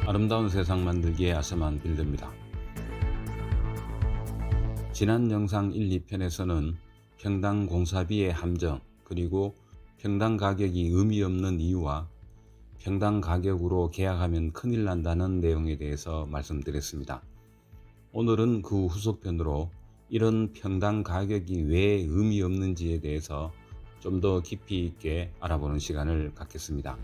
아름다운 세상 만들기의 아스만 빌드입니다. 지난 영상 1, 2편에서는 평당 공사비의 함정, 그리고 평당 가격이 의미 없는 이유와 평당 가격으로 계약하면 큰일 난다는 내용에 대해서 말씀드렸습니다. 오늘은 그 후속편으로 이런 평당 가격이 왜 의미 없는지에 대해서 좀 더 깊이 있게 알아보는 시간을 갖겠습니다.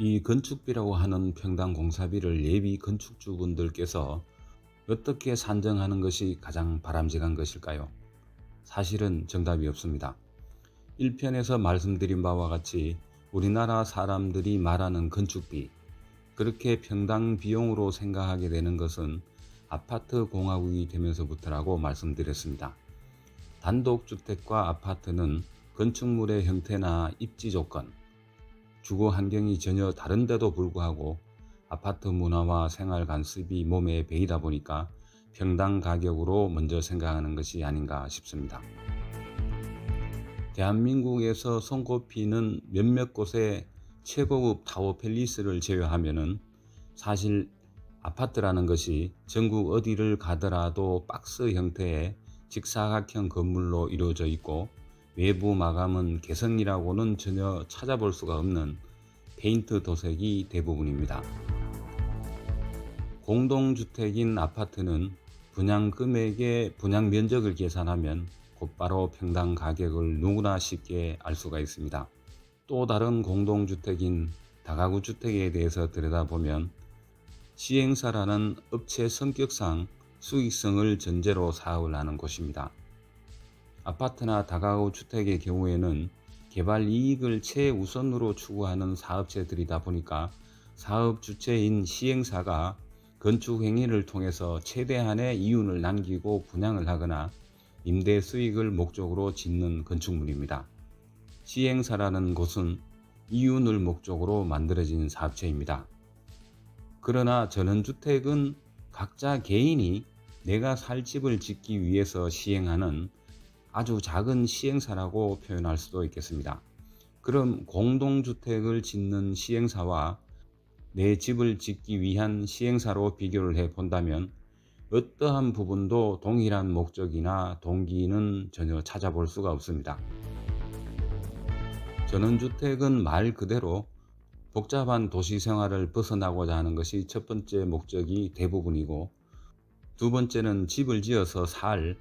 이 건축비라고 하는 평당 공사비를 예비 건축주분들께서 어떻게 산정하는 것이 가장 바람직한 것일까요? 사실은 정답이 없습니다. 1편에서 말씀드린 바와 같이 우리나라 사람들이 말하는 건축비, 그렇게 평당 비용으로 생각하게 되는 것은 아파트 공화국이 되면서부터라고 말씀드렸습니다. 단독주택과 아파트는 건축물의 형태나 입지 조건, 주거 환경이 전혀 다른데도 불구하고 아파트 문화와 생활 관습이 몸에 배이다 보니까 평당 가격으로 먼저 생각하는 것이 아닌가 싶습니다. 대한민국에서 손꼽히는 몇몇 곳의 최고급 타워 팰리스를 제외하면은 사실 아파트라는 것이 전국 어디를 가더라도 박스 형태의 직사각형 건물로 이루어져 있고 외부 마감은 개성이라고는 전혀 찾아볼 수가 없는 페인트 도색이 대부분입니다. 공동주택인 아파트는 분양 금액의 분양 면적을 계산하면 곧바로 평당 가격을 누구나 쉽게 알 수가 있습니다. 또 다른 공동주택인 다가구 주택에 대해서 들여다보면 시행사라는 업체 성격상 수익성을 전제로 사업을 하는 곳입니다. 아파트나 다가구 주택의 경우에는 개발 이익을 최우선으로 추구하는 사업체들이다 보니까 사업 주체인 시행사가 건축 행위를 통해서 최대한의 이윤을 남기고 분양을 하거나 임대 수익을 목적으로 짓는 건축물입니다. 시행사라는 곳은 이윤을 목적으로 만들어진 사업체입니다. 그러나 전원주택은 각자 개인이 내가 살 집을 짓기 위해서 시행하는 아주 작은 시행사라고 표현할 수도 있겠습니다. 그럼 공동주택을 짓는 시행사와 내 집을 짓기 위한 시행사로 비교를 해 본다면 어떠한 부분도 동일한 목적이나 동기는 전혀 찾아볼 수가 없습니다. 전원주택은 말 그대로 복잡한 도시 생활을 벗어나고자 하는 것이 첫 번째 목적이 대부분이고, 두 번째는 집을 지어서 살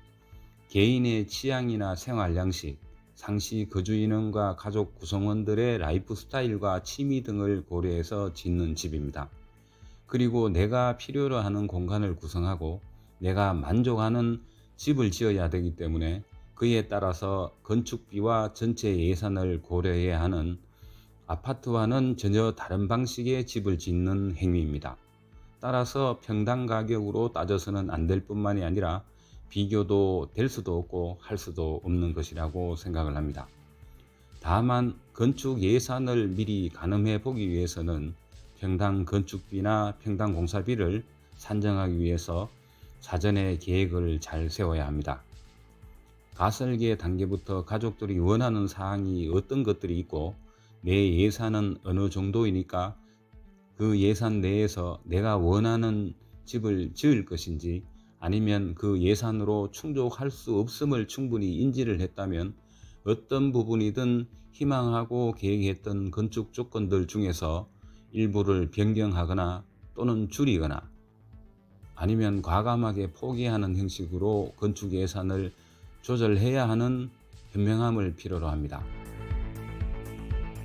개인의 취향이나 생활 양식, 상시 거주 인원과 가족 구성원들의 라이프 스타일과 취미 등을 고려해서 짓는 집입니다. 그리고 내가 필요로 하는 공간을 구성하고 내가 만족하는 집을 지어야 되기 때문에 그에 따라서 건축비와 전체 예산을 고려해야 하는 아파트와는 전혀 다른 방식의 집을 짓는 행위입니다. 따라서 평당 가격으로 따져서는 안 될 뿐만이 아니라 비교도 될 수도 없고 할 수도 없는 것이라고 생각을 합니다. 다만 건축 예산을 미리 가늠해 보기 위해서는 평당 건축비나 평당 공사비를 산정하기 위해서 사전에 계획을 잘 세워야 합니다. 가설계 단계부터 가족들이 원하는 사항이 어떤 것들이 있고 내 예산은 어느 정도이니까 그 예산 내에서 내가 원하는 집을 지을 것인지 아니면 그 예산으로 충족할 수 없음을 충분히 인지를 했다면 어떤 부분이든 희망하고 계획했던 건축 조건들 중에서 일부를 변경하거나 또는 줄이거나 아니면 과감하게 포기하는 형식으로 건축 예산을 조절해야 하는 현명함을 필요로 합니다.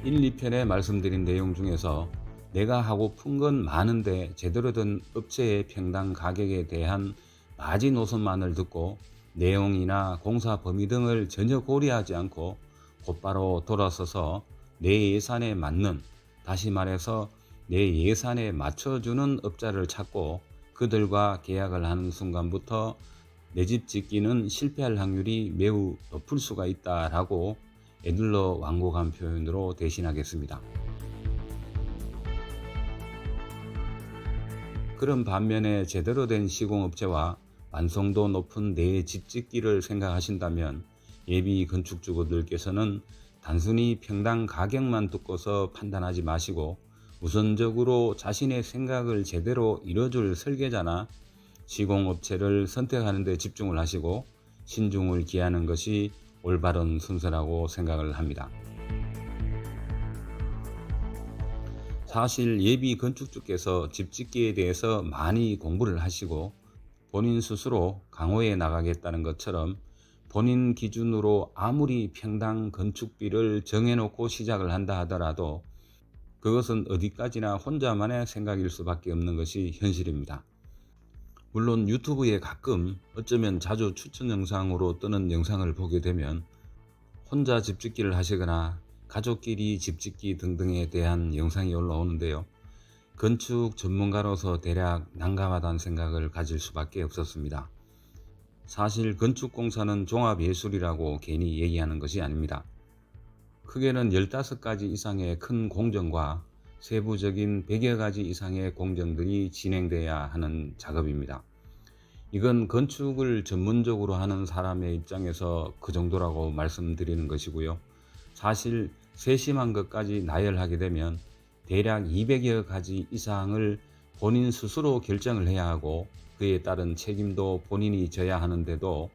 1, 2편에 말씀드린 내용 중에서 내가 하고픈 건 많은데 제대로 된 업체의 평당 가격에 대한 마지노선만을 듣고 내용이나 공사 범위 등을 전혀 고려하지 않고 곧바로 돌아서서 내 예산에 맞는, 다시 말해서 내 예산에 맞춰주는 업자를 찾고 그들과 계약을 하는 순간부터 내 집 짓기는 실패할 확률이 매우 높을 수가 있다라고 애들러 완곡한 표현으로 대신하겠습니다. 그런 반면에 제대로 된 시공업체와 완성도 높은 내 집 짓기를 생각하신다면 예비 건축주분들께서는 단순히 평당 가격만 듣고서 판단하지 마시고 우선적으로 자신의 생각을 제대로 이뤄줄 설계자나 시공업체를 선택하는 데 집중을 하시고 신중을 기하는 것이 올바른 순서라고 생각을 합니다. 사실 예비 건축주께서 집 짓기에 대해서 많이 공부를 하시고 본인 스스로 강호해 나가겠다는 것처럼 본인 기준으로 아무리 평당 건축비를 정해놓고 시작을 한다 하더라도 그것은 어디까지나 혼자만의 생각일 수밖에 없는 것이 현실입니다. 물론 유튜브에 가끔 어쩌면 자주 추천 영상으로 뜨는 영상을 보게 되면 혼자 집짓기를 하시거나 가족끼리 집짓기 등등에 대한 영상이 올라오는데요. 건축 전문가로서 대략 난감하다는 생각을 가질 수밖에 없었습니다. 사실 건축공사는 종합예술이라고 괜히 얘기하는 것이 아닙니다. 크게는 15가지 이상의 큰 공정과 세부적인 100여 가지 이상의 공정들이 진행돼야 하는 작업입니다. 이건 건축을 전문적으로 하는 사람의 입장에서 그 정도라고 말씀드리는 것이고요. 사실 세심한 것까지 나열하게 되면 대략 200여 가지 이상을 본인 스스로 결정을 해야 하고 그에 따른 책임도 본인이 져야 하는데도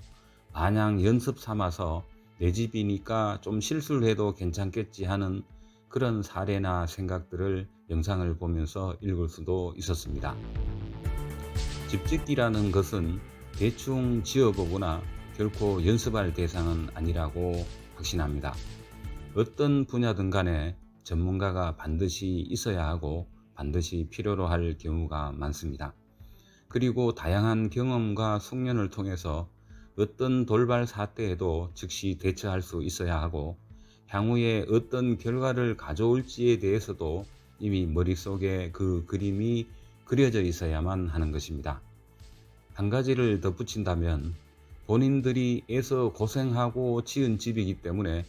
마냥 연습 삼아서 내 집이니까 좀 실수를 해도 괜찮겠지 하는 그런 사례나 생각들을 영상을 보면서 읽을 수도 있었습니다. 집짓기라는 것은 대충 지어보거나 결코 연습할 대상은 아니라고 확신합니다. 어떤 분야든 간에 전문가가 반드시 있어야 하고 반드시 필요로 할 경우가 많습니다. 그리고 다양한 경험과 숙련을 통해서 어떤 돌발 사태에도 즉시 대처할 수 있어야 하고 향후에 어떤 결과를 가져올지에 대해서도 이미 머릿속에 그 그림이 그려져 있어야만 하는 것입니다. 한 가지를 덧붙인다면 본인들이 애써 고생하고 지은 집이기 때문에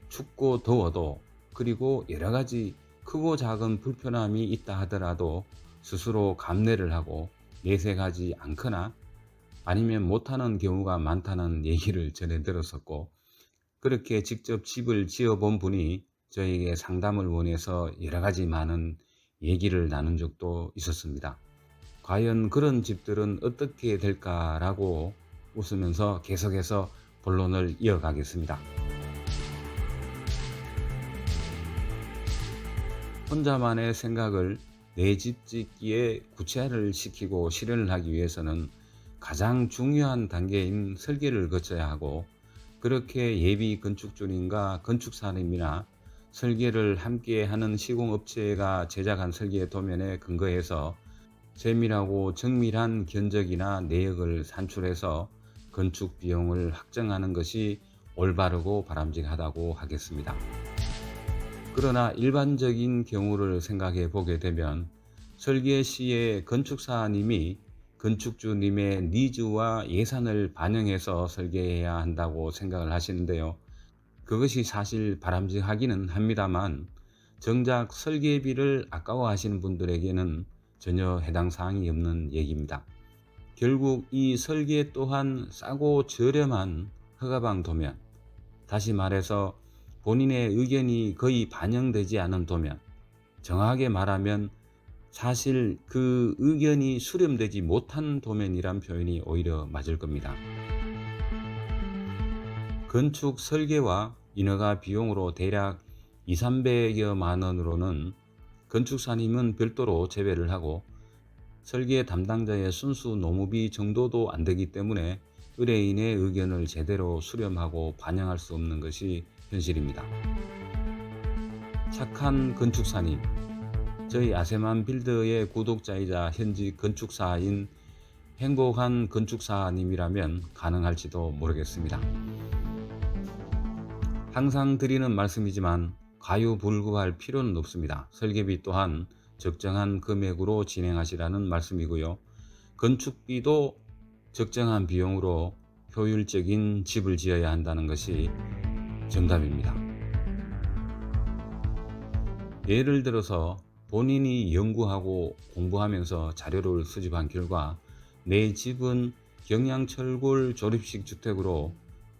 춥고 더워도 그리고 여러 가지 크고 작은 불편함이 있다 하더라도 스스로 감내를 하고 내색하지 않거나 아니면 못하는 경우가 많다는 얘기를 전해 들었었고 그렇게 직접 집을 지어 본 분이 저에게 상담을 원해서 여러 가지 많은 얘기를 나눈 적도 있었습니다. 과연 그런 집들은 어떻게 될까라고 웃으면서 계속해서 본론을 이어가겠습니다. 혼자만의 생각을 내 집 짓기에 구체화를 시키고 실현을 하기 위해서는 가장 중요한 단계인 설계를 거쳐야 하고 그렇게 예비 건축주님과 건축사님이나 설계를 함께 하는 시공업체가 제작한 설계 도면에 근거해서 세밀하고 정밀한 견적이나 내역을 산출해서 건축 비용을 확정하는 것이 올바르고 바람직하다고 하겠습니다. 그러나 일반적인 경우를 생각해 보게 되면 설계 시에 건축사님이 건축주님의 니즈와 예산을 반영해서 설계해야 한다고 생각을 하시는데요. 그것이 사실 바람직하기는 합니다만 정작 설계비를 아까워하시는 분들에게는 전혀 해당 사항이 없는 얘기입니다. 결국 이 설계 또한 싸고 저렴한 허가방 도면, 다시 말해서 본인의 의견이 거의 반영되지 않은 도면, 정확하게 말하면 사실 그 의견이 수렴되지 못한 도면이란 표현이 오히려 맞을 겁니다. 건축 설계와 인허가 비용으로 대략 200~300여만 원으로는 건축사님은 별도로 제외를 하고 설계 담당자의 순수 노무비 정도도 안 되기 때문에 의뢰인의 의견을 제대로 수렴하고 반영할 수 없는 것이 현실입니다. 착한 건축사님, 저희 아세만 빌더의 구독자이자 현직 건축사인 행복한 건축사님이라면 가능할지도 모르겠습니다. 항상 드리는 말씀이지만 과유불급할 필요는 없습니다. 설계비 또한 적정한 금액으로 진행하시라는 말씀이고요. 건축비도 적정한 비용으로 효율적인 집을 지어야 한다는 것이 정답입니다. 예를 들어서 본인이 연구하고 공부하면서 자료를 수집한 결과 내 집은 경양철골 조립식 주택으로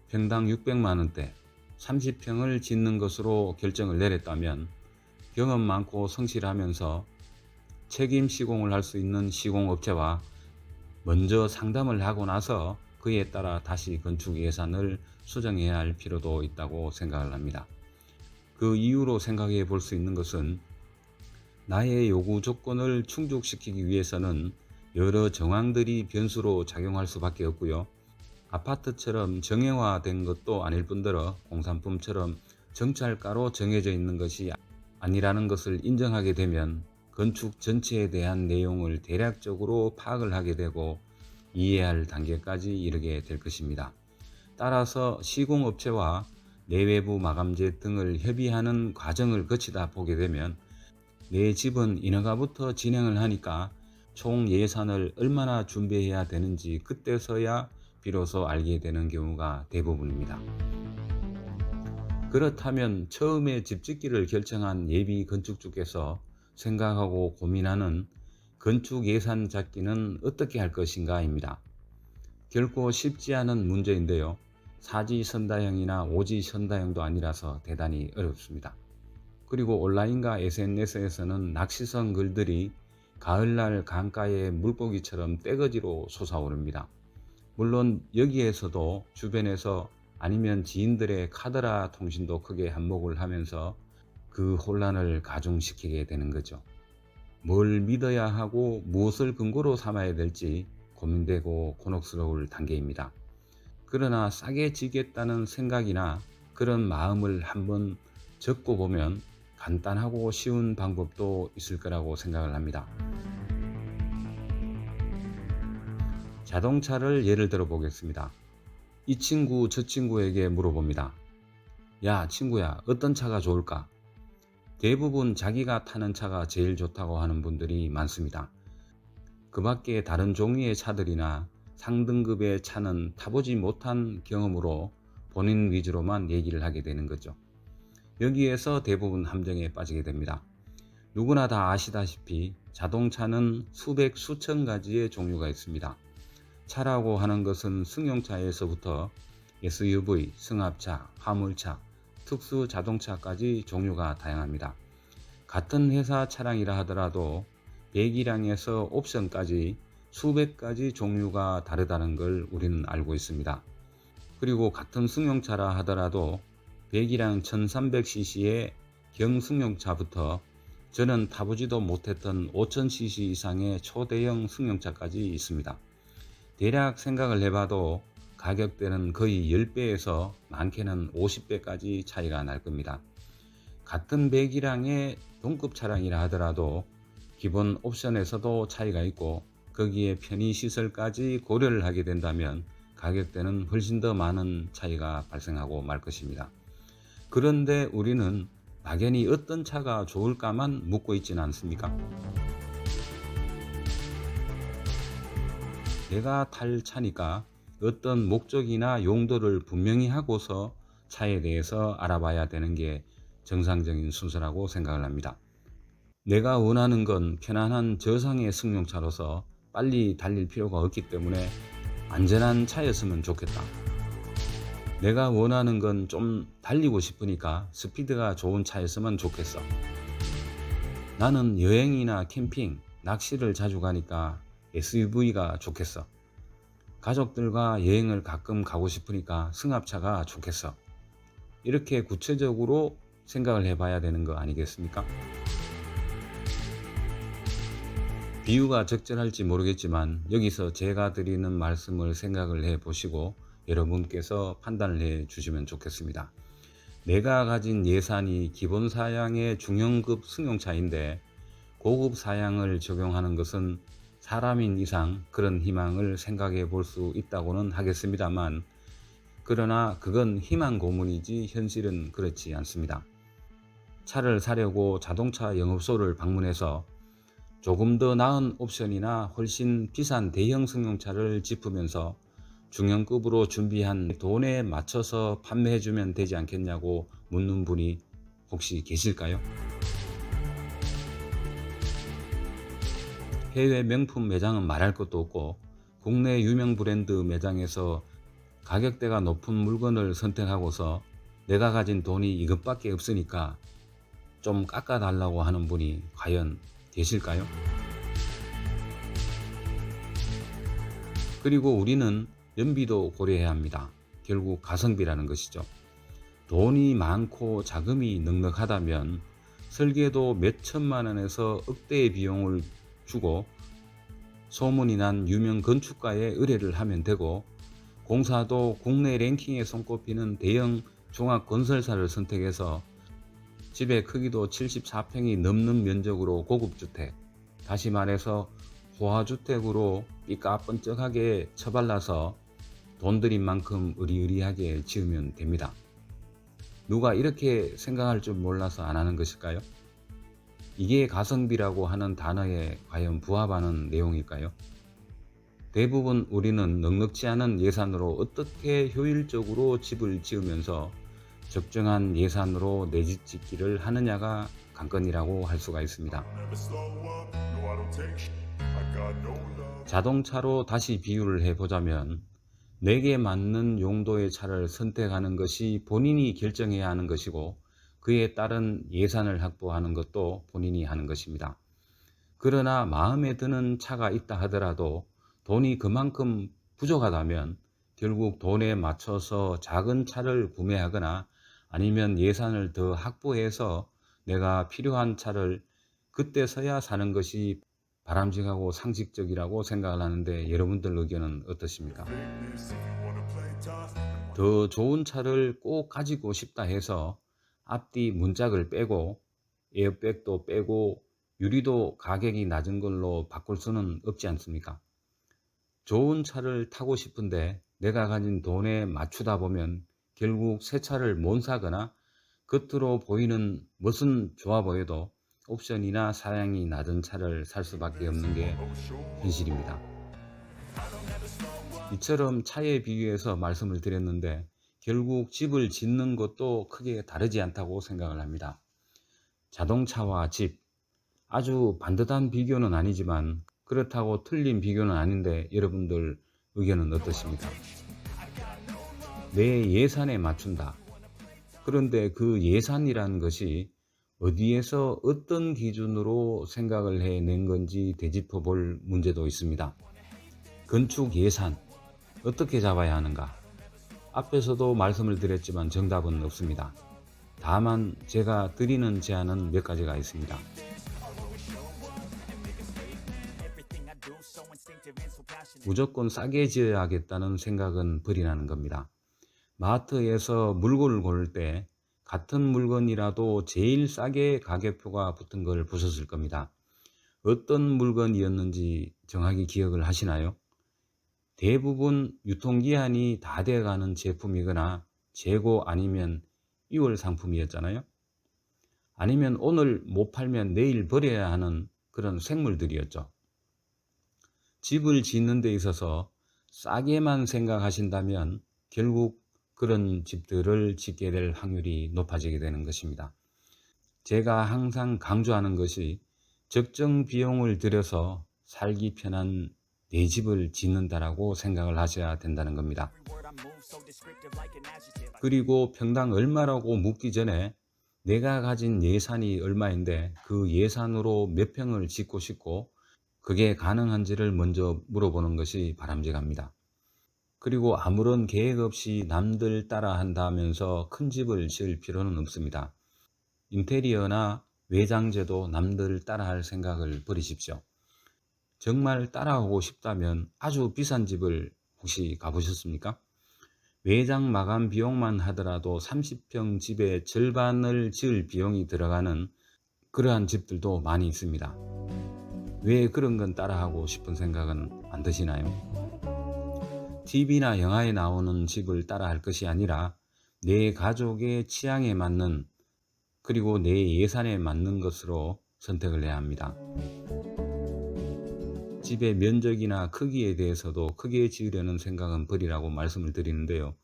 평당 600만 원대 30평을 짓는 것으로 결정을 내렸다면 경험 많고 성실하면서 책임 시공을 할 수 있는 시공업체와 먼저 상담을 하고 나서 그에 따라 다시 건축 예산을 수정해야 할 필요도 있다고 생각을 합니다. 그 이유로 생각해 볼 수 있는 것은 나의 요구 조건을 충족시키기 위해서는 여러 정황들이 변수로 작용할 수밖에 없고요. 아파트처럼 정형화된 것도 아닐 뿐더러 공산품처럼 정찰가로 정해져 있는 것이 아니라는 것을 인정하게 되면 건축 전체에 대한 내용을 대략적으로 파악을 하게 되고 이해할 단계까지 이르게 될 것입니다. 따라서 시공업체와 내외부 마감재 등을 협의하는 과정을 거치다 보게 되면 내 집은 인허가부터 진행을 하니까 총 예산을 얼마나 준비해야 되는지 그때서야 비로소 알게 되는 경우가 대부분입니다. 그렇다면 처음에 집 짓기를 결정한 예비 건축주께서 생각하고 고민하는 건축 예산 잡기는 어떻게 할 것인가입니다. 결코 쉽지 않은 문제인데요. 사지선다형이나 오지선다형도 아니라서 대단히 어렵습니다. 그리고 온라인과 SNS에서는 낚시성 글들이 가을날 강가의 물고기처럼 떼거지로 솟아오릅니다. 물론 여기에서도 주변에서 아니면 지인들의 카더라 통신도 크게 한몫을 하면서 그 혼란을 가중시키게 되는 거죠. 뭘 믿어야 하고 무엇을 근거로 삼아야 될지 고민되고 곤혹스러울 단계입니다. 그러나 싸게 지겠다는 생각이나 그런 마음을 한번 적고 보면 간단하고 쉬운 방법도 있을 거라고 생각을 합니다. 자동차를 예를 들어 보겠습니다. 이 친구 저 친구에게 물어봅니다. 야 친구야, 어떤 차가 좋을까? 대부분 자기가 타는 차가 제일 좋다고 하는 분들이 많습니다. 그 밖에 다른 종류의 차들이나 상등급의 차는 타보지 못한 경험으로 본인 위주로만 얘기를 하게 되는 거죠. 여기에서 대부분 함정에 빠지게 됩니다. 누구나 다 아시다시피 자동차는 수백 수천 가지의 종류가 있습니다. 차라고 하는 것은 승용차에서부터 SUV, 승합차, 화물차, 특수 자동차까지 종류가 다양합니다. 같은 회사 차량이라 하더라도 배기량에서 옵션까지 수백 가지 종류가 다르다는 걸 우리는 알고 있습니다. 그리고 같은 승용차라 하더라도 배기량 1300cc의 경승용차부터 저는 타보지도 못했던 5000cc 이상의 초대형 승용차까지 있습니다. 대략 생각을 해봐도 가격대는 거의 10배에서 많게는 50배까지 차이가 날 겁니다. 같은 배기량의 동급 차량이라 하더라도 기본 옵션에서도 차이가 있고 거기에 편의시설까지 고려를 하게 된다면 가격대는 훨씬 더 많은 차이가 발생하고 말 것입니다. 그런데 우리는 막연히 어떤 차가 좋을까만 묻고 있지는 않습니까? 내가 탈 차니까 어떤 목적이나 용도를 분명히 하고서 차에 대해서 알아봐야 되는 게 정상적인 순서라고 생각을 합니다. 내가 원하는 건 편안한 저상의 승용차로서 빨리 달릴 필요가 없기 때문에 안전한 차였으면 좋겠다. 내가 원하는 건 좀 달리고 싶으니까 스피드가 좋은 차였으면 좋겠어. 나는 여행이나 캠핑, 낚시를 자주 가니까 SUV가 좋겠어. 가족들과 여행을 가끔 가고 싶으니까 승합차가 좋겠어. 이렇게 구체적으로 생각을 해봐야 되는 거 아니겠습니까? 비유가 적절할지 모르겠지만 여기서 제가 드리는 말씀을 생각을 해 보시고 여러분께서 판단을 해 주시면 좋겠습니다. 내가 가진 예산이 기본 사양의 중형급 승용차인데 고급 사양을 적용하는 것은 사람인 이상 그런 희망을 생각해 볼 수 있다고는 하겠습니다만, 그러나 그건 희망 고문이지 현실은 그렇지 않습니다. 차를 사려고 자동차 영업소를 방문해서 조금 더 나은 옵션이나 훨씬 비싼 대형 승용차를 짚으면서 중형급으로 준비한 돈에 맞춰서 판매해주면 되지 않겠냐고 묻는 분이 혹시 계실까요? 해외 명품 매장은 말할 것도 없고 국내 유명 브랜드 매장에서 가격대가 높은 물건을 선택하고서 내가 가진 돈이 이것밖에 없으니까 좀 깎아달라고 하는 분이 과연 계실까요? 그리고 우리는 연비도 고려해야 합니다. 결국 가성비라는 것이죠. 돈이 많고 자금이 넉넉하다면 설계도 몇 천만 원에서 억대의 비용을 주고 소문이 난 유명 건축가에 의뢰를 하면 되고, 공사도 국내 랭킹에 손꼽히는 대형 종합건설사를 선택해서 집의 크기도 74평이 넘는 면적으로 고급주택, 다시 말해서 호화주택으로 삐까뻔쩍하게 처발라서 돈 들인 만큼 의리의리하게 지으면 됩니다. 누가 이렇게 생각할 줄 몰라서 안 하는 것일까요? 이게 가성비라고 하는 단어에 과연 부합하는 내용일까요? 대부분 우리는 넉넉지 않은 예산으로 어떻게 효율적으로 집을 지으면서 적정한 예산으로 내 집 짓기를 하느냐가 관건이라고 할 수가 있습니다. 자동차로 다시 비유를 해보자면, 내게 맞는 용도의 차를 선택하는 것이 본인이 결정해야 하는 것이고, 그에 따른 예산을 확보하는 것도 본인이 하는 것입니다. 그러나 마음에 드는 차가 있다 하더라도 돈이 그만큼 부족하다면 결국 돈에 맞춰서 작은 차를 구매하거나 아니면 예산을 더 확보해서 내가 필요한 차를 그때서야 사는 것이 바람직하고 상식적이라고 생각을 하는데, 여러분들 의견은 어떠십니까? 더 좋은 차를 꼭 가지고 싶다 해서 앞뒤 문짝을 빼고 에어백도 빼고 유리도 가격이 낮은 걸로 바꿀 수는 없지 않습니까? 좋은 차를 타고 싶은데 내가 가진 돈에 맞추다 보면 결국 새 차를 못 사거나, 겉으로 보이는 멋은 좋아 보여도 옵션이나 사양이 낮은 차를 살 수밖에 없는 게 현실입니다. 이처럼 차에 비유해서 말씀을 드렸는데, 결국 집을 짓는 것도 크게 다르지 않다고 생각을 합니다. 자동차와 집, 아주 반듯한 비교는 아니지만 그렇다고 틀린 비교는 아닌데, 여러분들 의견은 어떠십니까? 내 예산에 맞춘다. 그런데 그 예산이라는 것이 어디에서 어떤 기준으로 생각을 해낸 건지 되짚어 볼 문제도 있습니다. 건축 예산, 어떻게 잡아야 하는가? 앞에서도 말씀을 드렸지만 정답은 없습니다. 다만 제가 드리는 제안은 몇 가지가 있습니다. 무조건 싸게 지어야겠다는 생각은 버리라는 겁니다. 마트에서 물건을 고를 때 같은 물건이라도 제일 싸게 가격표가 붙은 걸 보셨을 겁니다. 어떤 물건이었는지 정확히 기억을 하시나요? 대부분 유통기한이 다 돼가는 제품이거나 재고 아니면 2월 상품이었잖아요. 아니면 오늘 못 팔면 내일 버려야 하는 그런 생물들이었죠. 집을 짓는 데 있어서 싸게만 생각하신다면 결국 그런 집들을 짓게 될 확률이 높아지게 되는 것입니다. 제가 항상 강조하는 것이 적정 비용을 들여서 살기 편한 내 집을 짓는다라고 생각을 하셔야 된다는 겁니다. 그리고 평당 얼마라고 묻기 전에 내가 가진 예산이 얼마인데 그 예산으로 몇 평을 짓고 싶고 그게 가능한지를 먼저 물어보는 것이 바람직합니다. 그리고 아무런 계획 없이 남들 따라 한다면서 큰 집을 지을 필요는 없습니다. 인테리어나 외장재도 남들 따라할 생각을 버리십시오. 정말 따라하고 싶다면 아주 비싼 집을 혹시 가보셨습니까? 외장 마감 비용만 하더라도 30평 집의 절반을 지을 비용이 들어가는 그러한 집들도 많이 있습니다. 왜 그런 건 따라하고 싶은 생각은 안 드시나요? TV나 영화에 나오는 집을 따라할 것이 아니라 내 가족의 취향에 맞는, 그리고 내 예산에 맞는 것으로 선택을 해야 합니다. 집의 면적이나 크기에 대해서도 크게 지으려는 생각은 버리라고 말씀을 드리는데요.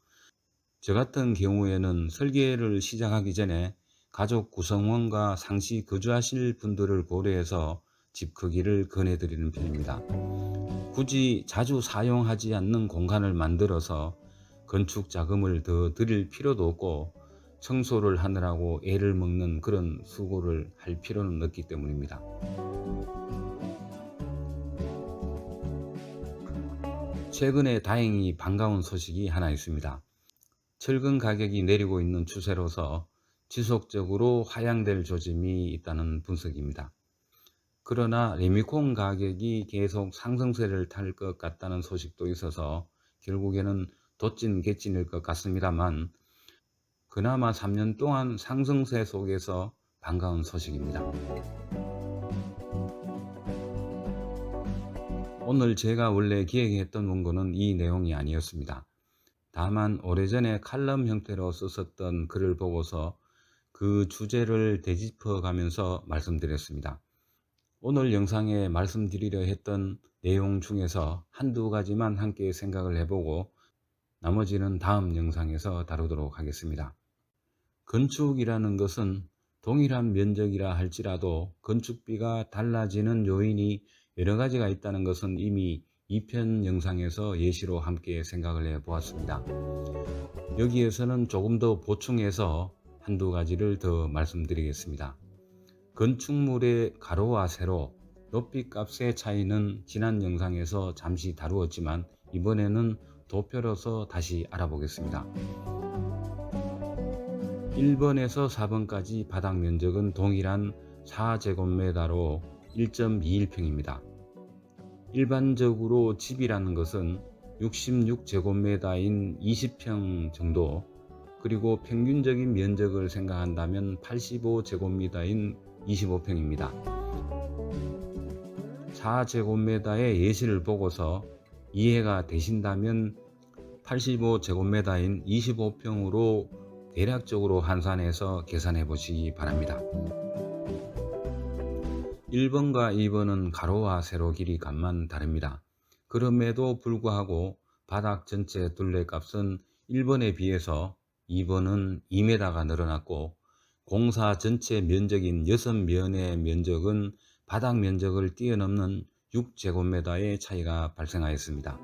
저 같은 경우에는 설계를 시작하기 전에 가족 구성원과 상시 거주하실 분들을 고려해서 집 크기를 권해드리는 편입니다. 굳이 자주 사용하지 않는 공간을 만들어서 건축 자금을 더 들일 필요도 없고 청소를 하느라고 애를 먹는 그런 수고를 할 필요는 없기 때문입니다. 최근에 다행히 반가운 소식이 하나 있습니다. 철근 가격이 내리고 있는 추세로서 지속적으로 하향될 조짐이 있다는 분석입니다. 그러나 레미콘 가격이 계속 상승세를 탈 것 같다는 소식도 있어서 결국에는 도찐개찐일 것 같습니다만, 그나마 3년 동안 상승세 속에서 반가운 소식입니다. 오늘 제가 원래 기획했던 원고는 이 내용이 아니었습니다. 다만 오래전에 칼럼 형태로 썼었던 글을 보고서 그 주제를 되짚어 가면서 말씀드렸습니다. 오늘 영상에 말씀드리려 했던 내용 중에서 한두 가지만 함께 생각을 해보고 나머지는 다음 영상에서 다루도록 하겠습니다. 건축이라는 것은 동일한 면적이라 할지라도 건축비가 달라지는 요인이 여러 가지가 있다는 것은 이미 2편 영상에서 예시로 함께 생각을 해 보았습니다. 여기에서는 조금 더 보충해서 한두 가지를 더 말씀드리겠습니다. 건축물의 가로와 세로, 높이 값의 차이는 지난 영상에서 잠시 다루었지만 이번에는 도표로서 다시 알아보겠습니다. 1번에서 4번까지 바닥 면적은 동일한 4제곱미터로 1.21평입니다. 일반적으로 집이라는 것은 66제곱미터인 20평 정도, 그리고 평균적인 면적을 생각한다면 85제곱미터인 25평입니다. 4제곱미터의 예시를 보고서 이해가 되신다면 85제곱미터인 25평으로 대략적으로 환산해서 계산해 보시기 바랍니다. 1번과 2번은 가로와 세로 길이 값만 다릅니다. 그럼에도 불구하고 바닥 전체 둘레값은 1번에 비해서 2번은 2m가 늘어났고, 공사 전체 면적인 6면의 면적은 바닥 면적을 뛰어넘는 6제곱미터의 차이가 발생하였습니다.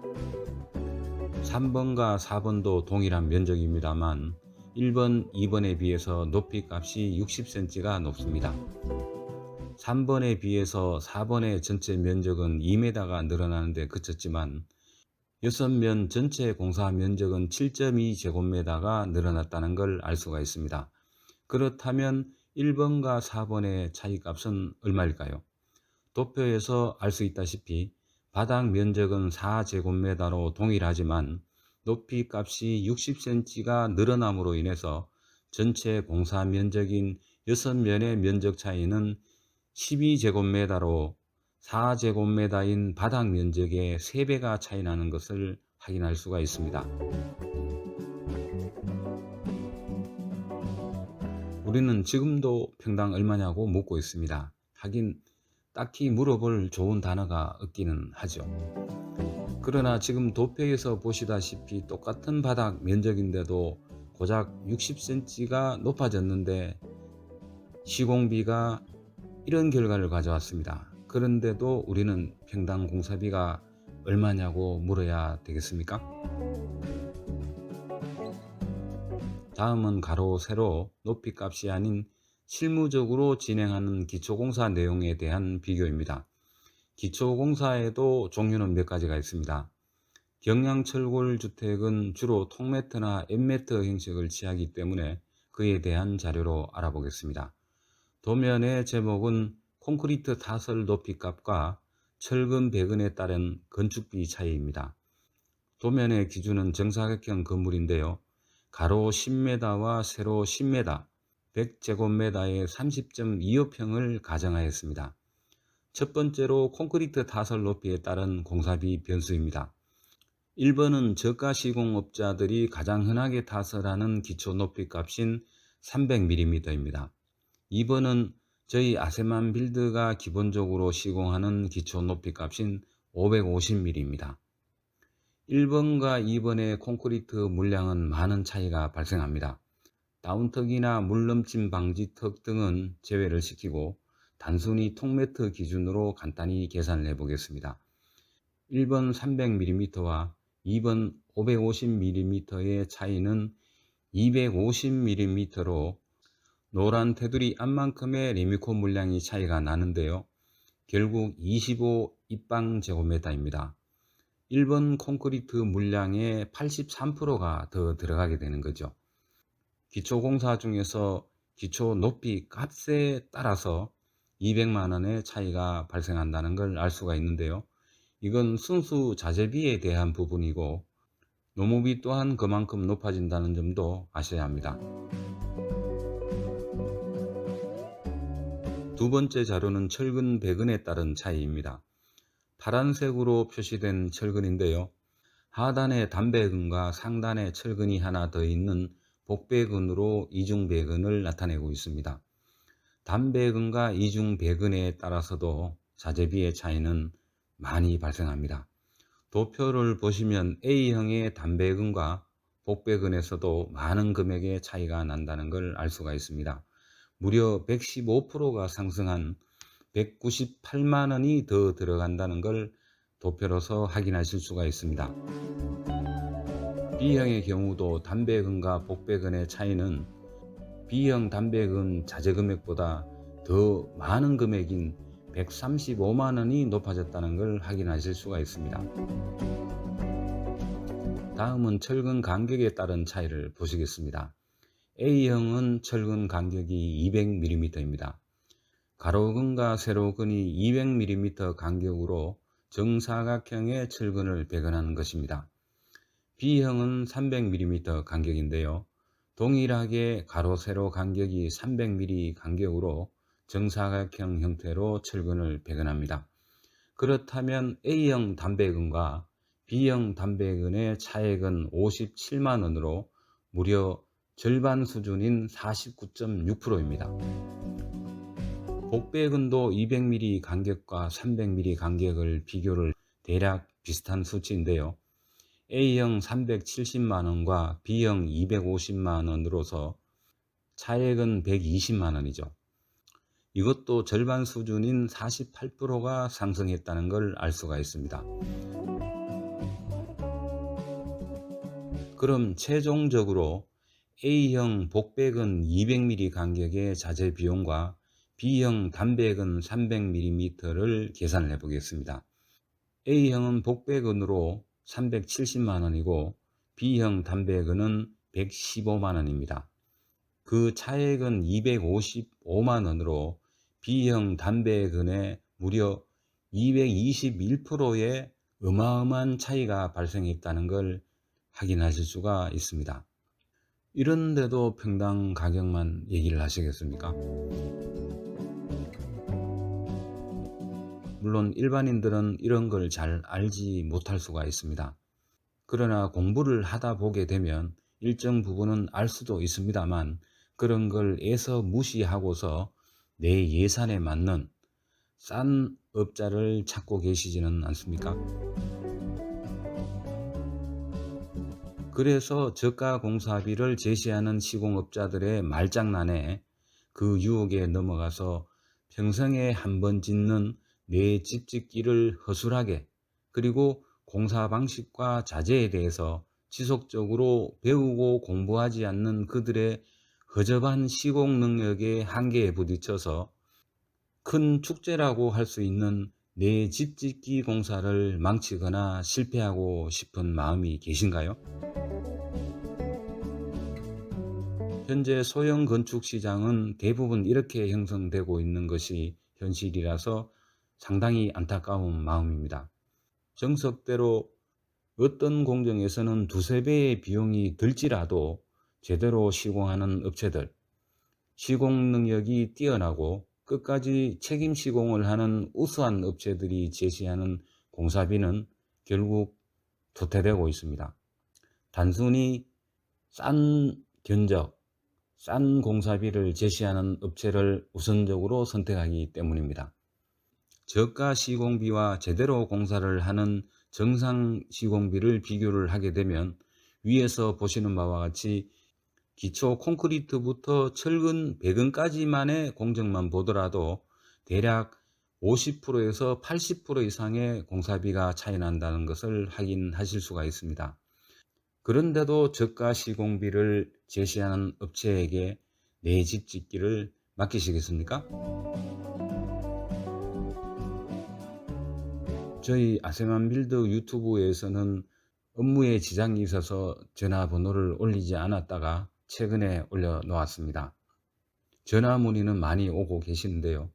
3번과 4번도 동일한 면적입니다만 1번, 2번에 비해서 높이 값이 60cm가 높습니다. 3번에 비해서 4번의 전체 면적은 2m가 늘어나는데 그쳤지만 6면 전체 공사 면적은 7.2제곱미터가 늘어났다는 걸 알 수가 있습니다. 그렇다면 1번과 4번의 차이값은 얼마일까요? 도표에서 알 수 있다시피 바닥 면적은 4제곱미터로 동일하지만 높이 값이 60cm가 늘어남으로 인해서 전체 공사 면적인 6면의 면적 차이는 12제곱미터로 4제곱미터인 바닥 면적의 3배가 차이 나는 것을 확인할 수가 있습니다. 우리는 지금도 평당 얼마냐고 묻고 있습니다. 하긴 딱히 물어볼 좋은 단어가 없기는 하죠. 그러나 지금 도표에서 보시다시피 똑같은 바닥 면적인데도 고작 60cm가 높아졌는데 시공비가 이런 결과를 가져왔습니다. 그런데도 우리는 평당 공사비가 얼마냐고 물어야 되겠습니까? 다음은 가로, 세로, 높이 값이 아닌 실무적으로 진행하는 기초공사 내용에 대한 비교입니다. 기초공사에도 종류는 몇 가지가 있습니다. 경량철골 주택은 주로 통매트나 엠매트 형식을 취하기 때문에 그에 대한 자료로 알아보겠습니다. 도면의 제목은 콘크리트 타설 높이 값과 철근 배근에 따른 건축비 차이입니다. 도면의 기준은 정사각형 건물인데요. 가로 10m와 세로 10m, 100제곱미터에 30.25평을 가정하였습니다. 첫 번째로 콘크리트 타설 높이에 따른 공사비 변수입니다. 1번은 저가 시공업자들이 가장 흔하게 타설하는 기초 높이 값인 300mm입니다. 2번은 저희 아세만 빌드가 기본적으로 시공하는 기초 높이 값인 550mm입니다. 1번과 2번의 콘크리트 물량은 많은 차이가 발생합니다. 다운턱이나 물넘침 방지턱 등은 제외를 시키고 단순히 통매트 기준으로 간단히 계산을 해보겠습니다. 1번 300mm와 2번 550mm의 차이는 250mm로 노란 테두리 앞만큼의 리미콘 물량이 차이가 나는데요. 결국 25 입방제곱미터입니다. 1번 콘크리트 물량의 83%가 더 들어가게 되는 거죠. 기초공사 중에서 기초 높이 값에 따라서 200만원의 차이가 발생한다는 걸 알 수가 있는데요. 이건 순수 자재비에 대한 부분이고 노무비 또한 그만큼 높아진다는 점도 아셔야 합니다. 두 번째 자료는 철근 배근에 따른 차이입니다. 파란색으로 표시된 철근인데요. 하단에 단배근과 상단에 철근이 하나 더 있는 복배근으로 이중배근을 나타내고 있습니다. 단배근과 이중배근에 따라서도 자재비의 차이는 많이 발생합니다. 도표를 보시면 A형의 단배근과 복배근에서도 많은 금액의 차이가 난다는 걸 알 수가 있습니다. 무려 115%가 상승한 198만원이 더 들어간다는 걸 도표로서 확인하실 수가 있습니다. B형의 경우도 단배근과 복배근의 차이는 B형 단배근 자재 금액보다 더 많은 금액인 135만원이 높아졌다는 걸 확인하실 수가 있습니다. 다음은 철근 간격에 따른 차이를 보시겠습니다. A형은 철근 간격이 200mm입니다. 가로근과 세로근이 200mm 간격으로 정사각형의 철근을 배근하는 것입니다. B형은 300mm 간격인데요. 동일하게 가로 세로 간격이 300mm 간격으로 정사각형 형태로 철근을 배근합니다. 그렇다면 A형 단배근과 B형 단배근의 차액은 57만원으로 무려 절반 수준인 49.6%입니다. 복배근도 200mm 간격과 300mm 간격을 비교를 대략 비슷한 수치인데요. A형 370만원과 B형 250만원으로서 차액은 120만원이죠. 이것도 절반 수준인 48%가 상승했다는 걸 알 수가 있습니다. 그럼 최종적으로 A형 복배근 200mm 간격의 자재 비용과 B형 단배근 300mm를 계산을 해 보겠습니다. A형은 복배근으로 370만원이고 B형 단배근은 115만원입니다. 그 차액은 255만원으로 B형 단배근에 무려 221%의 어마어마한 차이가 발생했다는 걸 확인하실 수가 있습니다. 이런데도 평당 가격만 얘기를 하시겠습니까? 물론 일반인들은 이런 걸 잘 알지 못할 수가 있습니다. 그러나 공부를 하다 보게 되면 일정 부분은 알 수도 있습니다만 그런 걸 애서 무시하고서 내 예산에 맞는 싼 업자를 찾고 계시지는 않습니까? 그래서 저가 공사비를 제시하는 시공업자들의 말장난에 그 유혹에 넘어가서 평생에 한 번 짓는 내 집 짓기를 허술하게 그리고 공사 방식과 자재에 대해서 지속적으로 배우고 공부하지 않는 그들의 허접한 시공 능력의 한계에 부딪혀서 큰 축제라고 할 수 있는 내 집 짓기 공사를 망치거나 실패하고 싶은 마음이 계신가요? 현재 소형 건축 시장은 대부분 이렇게 형성되고 있는 것이 현실이라서 상당히 안타까운 마음입니다. 정석대로 어떤 공정에서는 두세 배의 비용이 들지라도 제대로 시공하는 업체들, 시공 능력이 뛰어나고 끝까지 책임 시공을 하는 우수한 업체들이 제시하는 공사비는 결국 도태되고 있습니다. 단순히 싼 견적, 싼 공사비를 제시하는 업체를 우선적으로 선택하기 때문입니다. 저가 시공비와 제대로 공사를 하는 정상 시공비를 비교를 하게 되면 위에서 보시는 바와 같이 기초 콘크리트부터 철근 배근까지만의 공정만 보더라도 대략 50%에서 80% 이상의 공사비가 차이 난다는 것을 확인하실 수가 있습니다. 그런데도 저가 시공비를 제시하는 업체에게 내 집 짓기를 맡기시겠습니까? 저희 아세만빌드 유튜브에서는 업무에 지장이 있어서 전화번호를 올리지 않았다가 최근에 올려놓았습니다. 전화 문의는 많이 오고 계시는데요.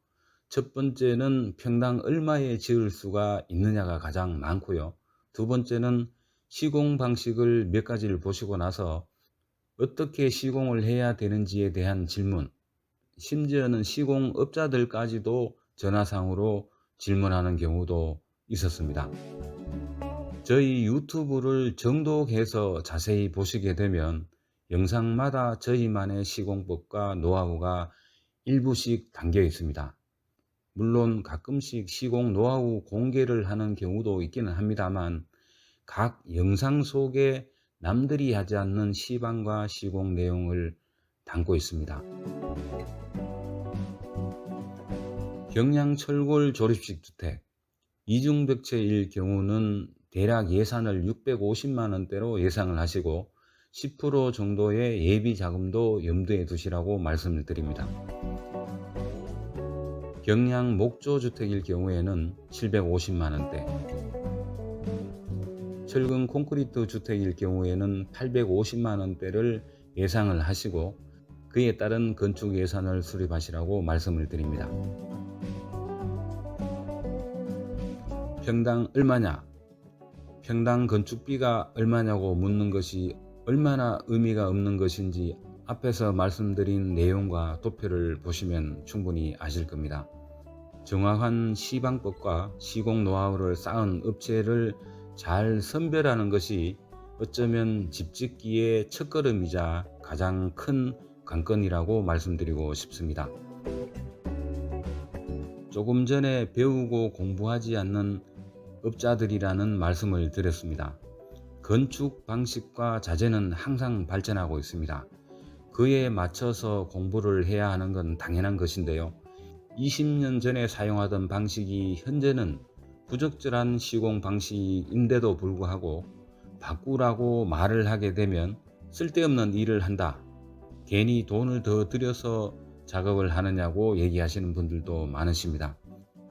첫 번째는 평당 얼마에 지을 수가 있느냐가 가장 많고요. 두 번째는 시공 방식을 몇 가지를 보시고 나서 어떻게 시공을 해야 되는지에 대한 질문, 심지어는 시공업자들까지도 전화상으로 질문하는 경우도 있었습니다. 저희 유튜브를 정독해서 자세히 보시게 되면 영상마다 저희만의 시공법과 노하우가 일부씩 담겨 있습니다. 물론 가끔씩 시공 노하우 공개를 하는 경우도 있기는 합니다만 각 영상 속에 남들이 하지 않는 시방과 시공 내용을 담고 있습니다. 경량철골 조립식 주택 이중벽체일 경우는 대략 예산을 650만원대로 예상을 하시고 10% 정도의 예비 자금도 염두에 두시라고 말씀을 드립니다. 경량 목조 주택일 경우에는 750만원대, 철근 콘크리트 주택일 경우에는 850만원대를 예상을 하시고 그에 따른 건축 예산을 수립하시라고 말씀을 드립니다. 평당 얼마냐? 평당 건축비가 얼마냐고 묻는 것이 얼마나 의미가 없는 것인지 앞에서 말씀드린 내용과 도표를 보시면 충분히 아실 겁니다. 정확한 시방법과 시공 노하우를 쌓은 업체를 잘 선별하는 것이 어쩌면 집짓기의 첫걸음이자 가장 큰 관건이라고 말씀드리고 싶습니다. 조금 전에 배우고 공부하지 않는 업자들이라는 말씀을 드렸습니다. 건축 방식과 자재는 항상 발전하고 있습니다. 그에 맞춰서 공부를 해야 하는 건 당연한 것인데요. 20년 전에 사용하던 방식이 현재는 부적절한 시공 방식인데도 불구하고 바꾸라고 말을 하게 되면 쓸데없는 일을 한다. 괜히 돈을 더 들여서 작업을 하느냐고 얘기하시는 분들도 많으십니다.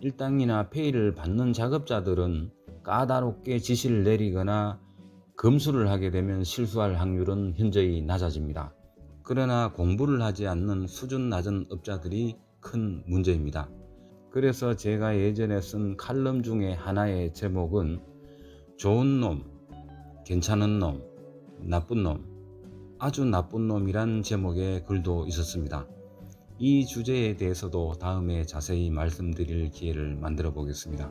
일당이나 페이를 받는 작업자들은 까다롭게 지시를 내리거나 검수를 하게 되면 실수할 확률은 현저히 낮아집니다. 그러나 공부를 하지 않는 수준 낮은 업자들이 큰 문제입니다. 그래서 제가 예전에 쓴 칼럼 중에 하나의 제목은 좋은 놈, 괜찮은 놈, 나쁜 놈, 아주 나쁜 놈이란 제목의 글도 있었습니다. 이 주제에 대해서도 다음에 자세히 말씀드릴 기회를 만들어 보겠습니다.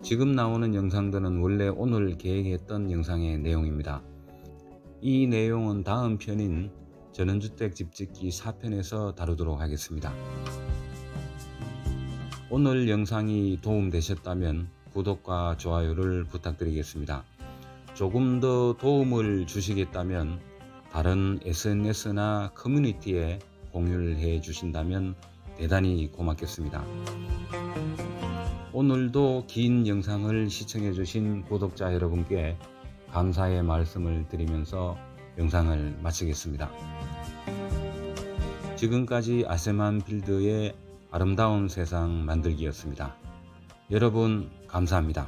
지금 나오는 영상들은 원래 오늘 계획했던 영상의 내용입니다. 이 내용은 다음 편인 전원주택 집짓기 4편에서 다루도록 하겠습니다. 오늘 영상이 도움되셨다면 구독과 좋아요를 부탁드리겠습니다. 조금 더 도움을 주시겠다면 다른 SNS나 커뮤니티에 공유를 해 주신다면 대단히 고맙겠습니다. 오늘도 긴 영상을 시청해 주신 구독자 여러분께 감사의 말씀을 드리면서 영상을 마치겠습니다. 지금까지 아세만 빌드의 아름다운 세상 만들기였습니다. 여러분 감사합니다.